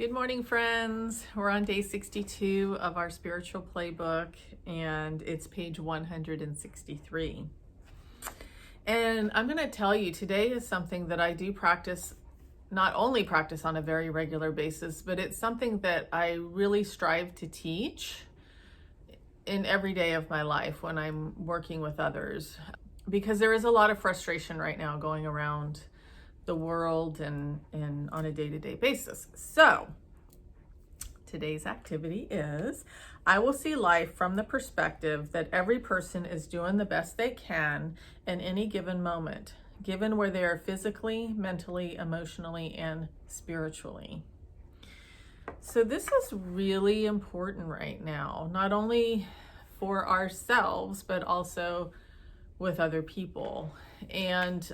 Good morning, friends. We're on day 62 of our spiritual playbook, and it's page 163. And I'm going to tell you today is something that I do practice, not only practice on a very regular basis, but it's something that I really strive to teach in every day of my life when I'm working with others, because there is a lot of frustration right now going around the world and on a day-to-day basis. So today's activity is I will see life from the perspective that every person is doing the best they can in any given moment, given where they are physically, mentally, emotionally, and spiritually. So this is really important right now, not only for ourselves, but also with other people. And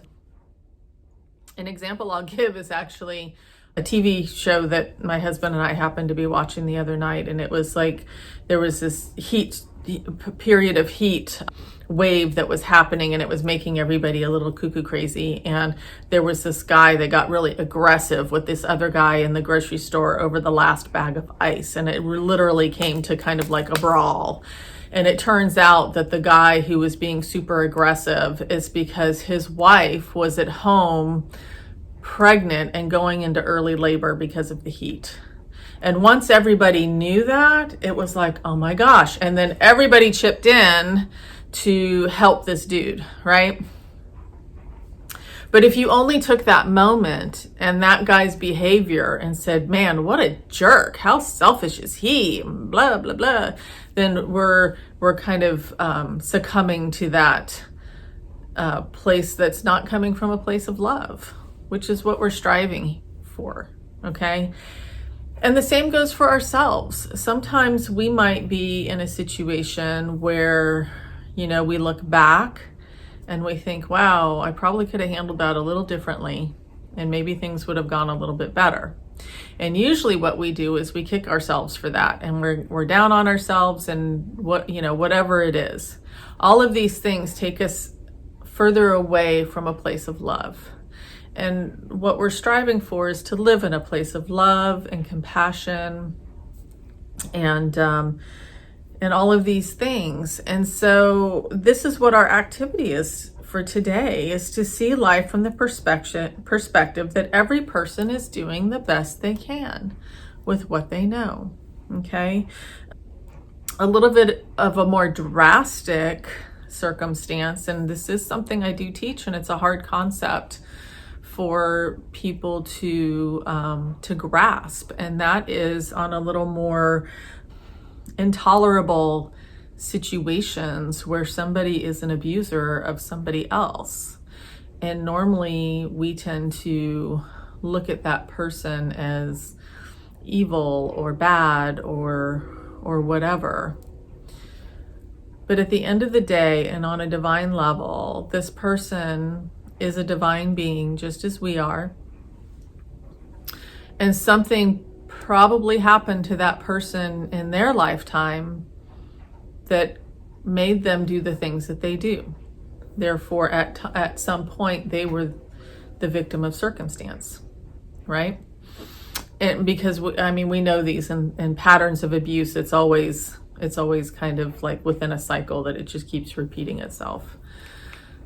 an example I'll give is actually a TV show that my husband and I happened to be watching the other night. And it was like, there was this period of heat wave that was happening, and it was making everybody a little cuckoo crazy. And there was this guy that got really aggressive with this other guy in the grocery store over the last bag of ice. And it literally came to kind of like a brawl. And it turns out that the guy who was being super aggressive is because his wife was at home pregnant and going into early labor because of the heat. And once everybody knew that, it was like, oh my gosh. And then everybody chipped in to help this dude, right? But if you only took that moment and that guy's behavior and said, man, what a jerk, how selfish is he, blah, blah, blah, then we're kind of succumbing to that place that's not coming from a place of love, which is what we're striving for, okay? And the same goes for ourselves. Sometimes we might be in a situation where, we look back and we think, wow, I probably could have handled that a little differently, and maybe things would have gone a little bit better. And usually what we do is we kick ourselves for that, and we're down on ourselves, and whatever it is. All of these things take us further away from a place of love. And what we're striving for is to live in a place of love and compassion and all of these things. And so this is what our activity is for today, is to see life from the perspective that every person is doing the best they can with what they know, okay? A little bit of a more drastic circumstance, and this is something I do teach, and it's a hard concept for people to grasp, and that is on a little more intolerable situations where somebody is an abuser of somebody else. And normally we tend to look at that person as evil or bad or whatever. But at the end of the day, and on a divine level, this person is a divine being just as we are. And something probably happened to that person in their lifetime that made them do the things that they do. Therefore, at some point, they were the victim of circumstance, right? And because we know these and patterns of abuse, it's always kind of like within a cycle that it just keeps repeating itself.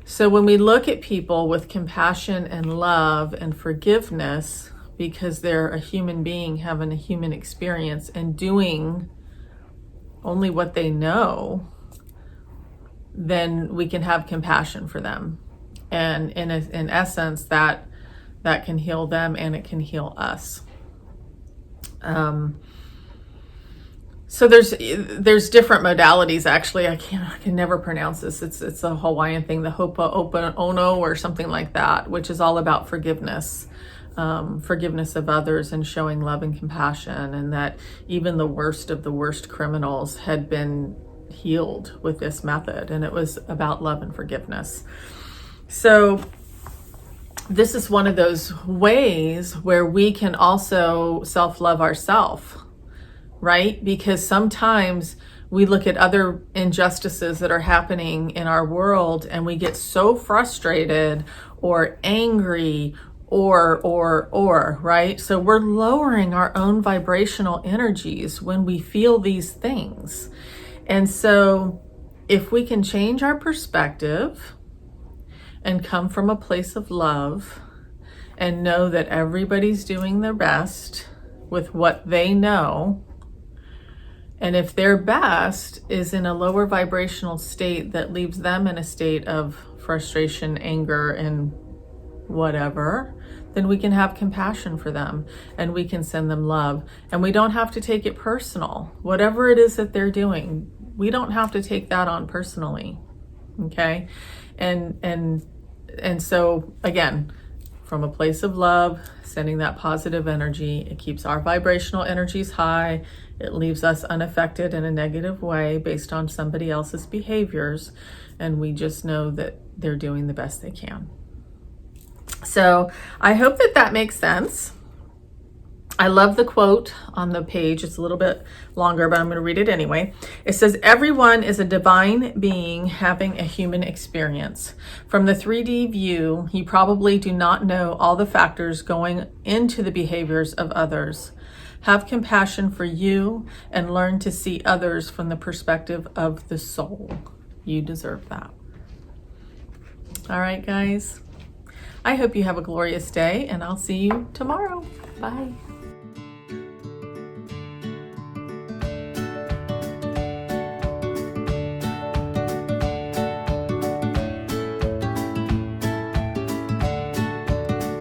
So when we look at people with compassion and love and forgiveness, because they're a human being having a human experience and doing only what they know, then we can have compassion for them. And in essence, that can heal them, and it can heal us. So there's different modalities. Actually, I can never pronounce this. It's a Hawaiian thing, the Ho'oponopono or something like that, which is all about forgiveness. Forgiveness of others and showing love and compassion, and that even the worst of the worst criminals had been healed with this method, and it was about love and forgiveness. So this is one of those ways where we can also self-love ourselves, right? Because sometimes we look at other injustices that are happening in our world and we get so frustrated or angry or, right? So we're lowering our own vibrational energies when we feel these things. And so if we can change our perspective and come from a place of love and know that everybody's doing their best with what they know, and if their best is in a lower vibrational state that leaves them in a state of frustration, anger, and whatever, then we can have compassion for them and we can send them love. And we don't have to take it personal. Whatever it is that they're doing, we don't have to take that on personally. Okay? And so again, from a place of love, sending that positive energy, it keeps our vibrational energies high. It leaves us unaffected in a negative way based on somebody else's behaviors. And we just know that they're doing the best they can. So I hope that that makes sense. I love the quote on the page. It's a little bit longer, but I'm going to read it anyway. It says, everyone is a divine being having a human experience. From the 3D view, you probably do not know all the factors going into the behaviors of others. Have compassion for you and learn to see others from the perspective of the soul. You deserve that. All right, guys. I hope you have a glorious day, and I'll see you tomorrow. Bye.